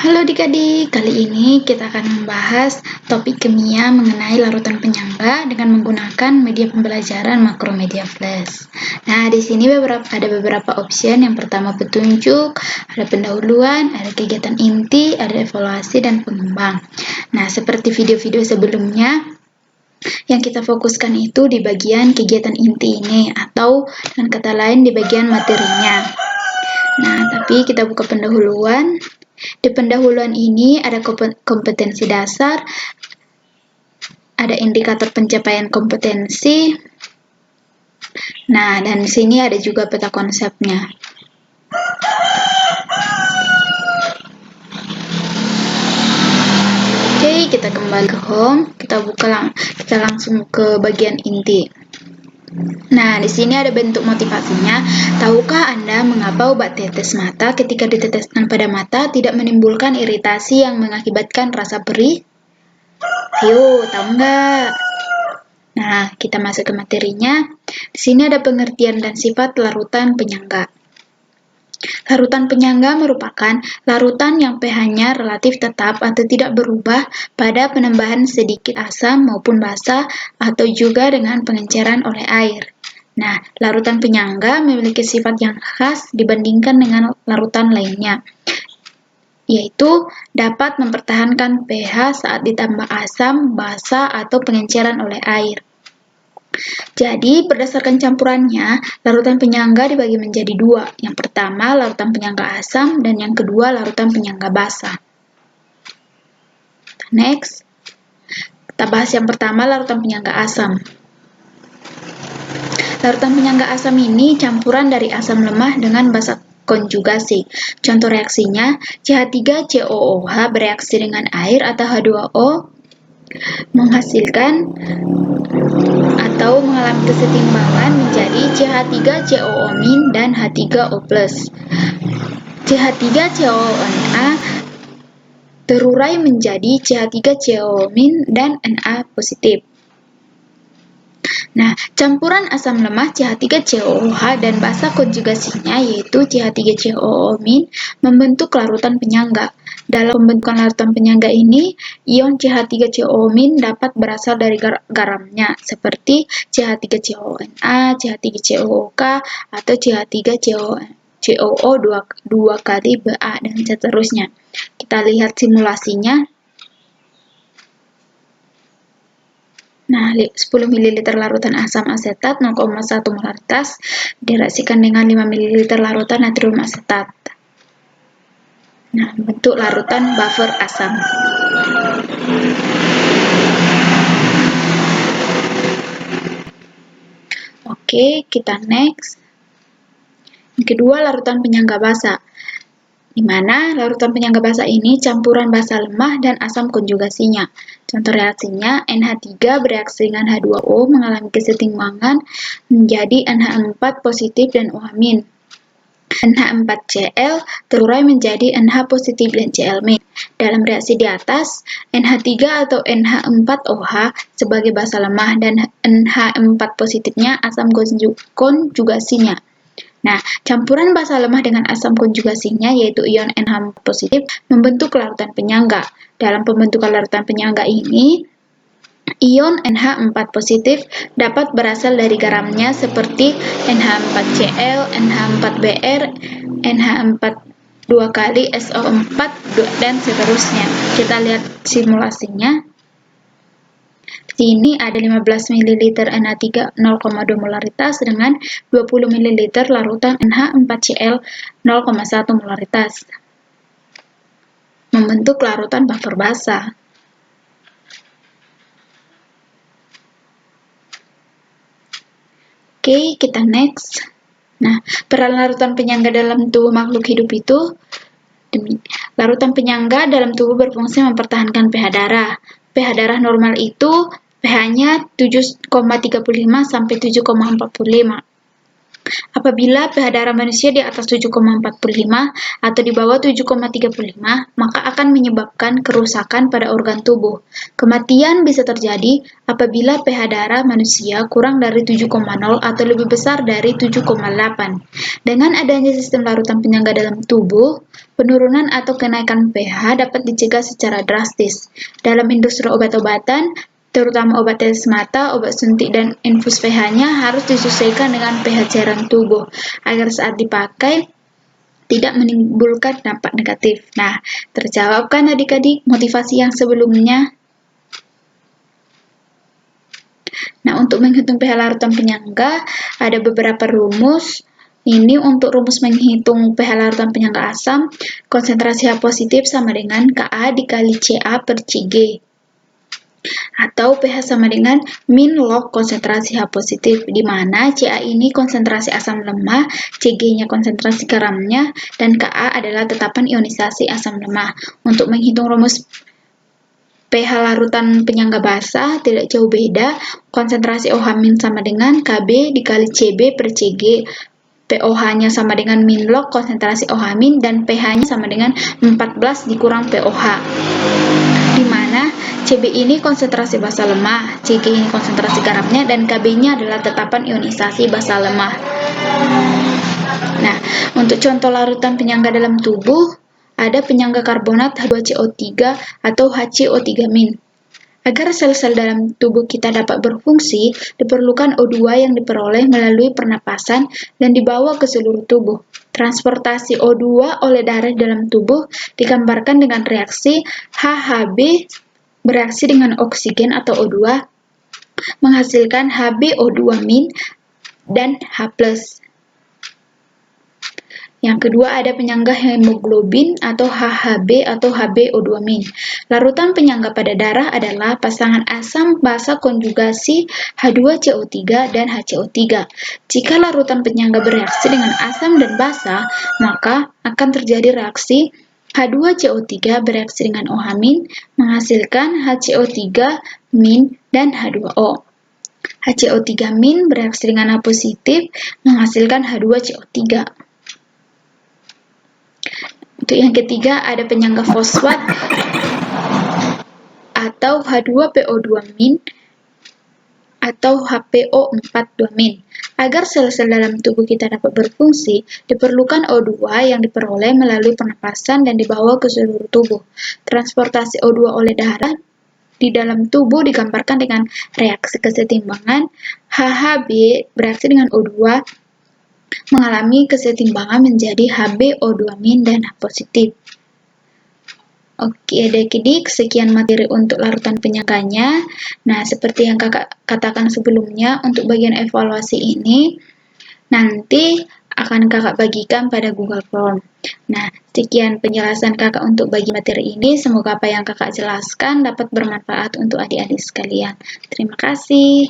Halo adik-adik, kali ini kita akan membahas topik kimia mengenai larutan penyangga dengan menggunakan media pembelajaran Makromedia Flash. Nah, di sini ada beberapa opsi. Yang pertama petunjuk, ada pendahuluan, ada kegiatan inti, ada evaluasi, dan pengembang. Nah, seperti video-video sebelumnya, yang kita fokuskan itu di bagian kegiatan inti ini, atau dengan kata lain di bagian materinya. Nah, tapi kita buka pendahuluan. Di pendahuluan ini ada kompetensi dasar, ada indikator pencapaian kompetensi. Nah, dan di sini ada juga peta konsepnya. Oke, kita kembali ke home, kita langsung ke bagian inti. Nah, di sini ada bentuk motivasinya. Tahukah Anda mengapa obat tetes mata ketika diteteskan pada mata tidak menimbulkan iritasi yang mengakibatkan rasa perih? Ayo, tahu nggak? Nah, kita masuk ke materinya. Di sini ada pengertian dan sifat larutan penyangga. Larutan penyangga merupakan larutan yang pH-nya relatif tetap atau tidak berubah pada penambahan sedikit asam maupun basa atau juga dengan pengenceran oleh air. Nah, larutan penyangga memiliki sifat yang khas dibandingkan dengan larutan lainnya, yaitu dapat mempertahankan pH saat ditambah asam, basa, atau pengenceran oleh air. Jadi, berdasarkan campurannya, larutan penyangga dibagi menjadi dua. Yang pertama, larutan penyangga asam, dan yang kedua, larutan penyangga basa. Next, kita bahas yang pertama, larutan penyangga asam. Larutan penyangga asam ini campuran dari asam lemah dengan basa konjugasi. Contoh reaksinya, CH3COOH bereaksi dengan air atau H2O menghasilkan atau mengalami kesetimbangan menjadi CH3COO- dan H3O+. CH3COONA terurai menjadi CH3COO- dan Na positif. Nah, campuran asam lemah CH3COOH dan basa konjugasinya yaitu CH3COO- membentuk larutan penyangga. Dalam pembentukan larutan penyangga ini, ion CH3COO- dapat berasal dari garamnya seperti CH3COONA, CH3COOK, atau CH3COO 2 kali Ba dan seterusnya. Kita lihat simulasinya. Nah, 10 ml larutan asam asetat 0,1 molaritas direaksikan dengan 5 ml larutan natrium asetat. Nah, bentuk larutan buffer asam. Oke, kita next. Yang kedua, larutan penyangga basa. Di mana larutan penyangga basa ini campuran basa lemah dan asam konjugasinya. Contoh reaksinya, NH3 bereaksi dengan H2O mengalami kesetimbangan menjadi NH4 positif dan OH-. NH4Cl terurai menjadi NH positif dan Cl-. Dalam reaksi di atas, NH3 atau NH4OH sebagai basa lemah dan NH4 positifnya asam konjugasinya. Nah, campuran basa lemah dengan asam konjugasinya yaitu ion NH4 positif membentuk larutan penyangga. Dalam pembentukan larutan penyangga ini, ion NH4 positif dapat berasal dari garamnya seperti NH4Cl, NH4Br, NH4 2 kali SO4 dan seterusnya. Kita lihat simulasinya. Di sini ada 15 ml NH3 0,2 molaritas dengan 20 ml larutan NH4Cl 0,1 molaritas. Membentuk larutan buffer basa. Oke, kita next. Nah, peran larutan penyangga dalam tubuh makhluk hidup itu, larutan penyangga dalam tubuh berfungsi mempertahankan pH darah. pH darah normal itu pH-nya 7,35 sampai 7,45. Apabila pH darah manusia di atas 7,45 atau di bawah 7,35, maka akan menyebabkan kerusakan pada organ tubuh. Kematian bisa terjadi apabila pH darah manusia kurang dari 7,0 atau lebih besar dari 7,8. Dengan adanya sistem larutan penyangga dalam tubuh, penurunan atau kenaikan pH dapat dicegah secara drastis. Dalam industri obat-obatan, terutama obat tetes mata, obat suntik, dan infus pH-nya harus disesuaikan dengan pH cairan tubuh agar saat dipakai tidak menimbulkan dampak negatif. Nah, terjawab kan adik-adik motivasi yang sebelumnya? Nah, untuk menghitung pH larutan penyangga, ada beberapa rumus. Ini untuk rumus menghitung pH larutan penyangga asam, konsentrasi H positif sama dengan Ka dikali Ca per Cg. Atau pH sama dengan min log konsentrasi H positif, di mana Ca ini konsentrasi asam lemah, Cg-nya konsentrasi garamnya, dan Ka adalah tetapan ionisasi asam lemah. Untuk menghitung rumus pH larutan penyangga basah tidak jauh beda, konsentrasi OH- sama dengan Kb dikali Cb per Cg, POH-nya sama dengan min log konsentrasi OH- dan pH-nya sama dengan 14 dikurang POH. Di mana Cb ini konsentrasi basa lemah, Cg ini konsentrasi garamnya, dan Kb-nya adalah tetapan ionisasi basa lemah. Nah, untuk contoh larutan penyangga dalam tubuh, ada penyangga karbonat H2CO3 atau HCO3-. Agar sel-sel dalam tubuh kita dapat berfungsi, diperlukan O2 yang diperoleh melalui pernapasan dan dibawa ke seluruh tubuh. Transportasi O2 oleh darah dalam tubuh digambarkan dengan reaksi HHB bereaksi dengan oksigen atau O2 menghasilkan HbO2- dan H+. Yang kedua ada penyangga hemoglobin atau HHB atau HbO2-. Larutan penyangga pada darah adalah pasangan asam basa konjugasi H2CO3 dan HCO3. Jika larutan penyangga bereaksi dengan asam dan basa, maka akan terjadi reaksi H2CO3 bereaksi dengan OH- menghasilkan HCO3- dan H2O. HCO3- bereaksi dengan H positif menghasilkan H2CO3. Untuk yang ketiga ada penyangga fosfat atau H2PO2- atau HPO42-. Agar sel-sel dalam tubuh kita dapat berfungsi, diperlukan O2 yang diperoleh melalui pernapasan dan dibawa ke seluruh tubuh. Transportasi O2 oleh darah di dalam tubuh digambarkan dengan reaksi kesetimbangan HHB bereaksi dengan O2 mengalami kesetimbangan menjadi HbO2- dan H positif. Oke, adik-adik, sekian materi untuk larutan penyangganya. Nah, seperti yang kakak katakan sebelumnya, untuk bagian evaluasi ini, nanti akan kakak bagikan pada Google Form. Nah, sekian penjelasan kakak untuk bagi materi ini. Semoga apa yang kakak jelaskan dapat bermanfaat untuk adik-adik sekalian. Terima kasih.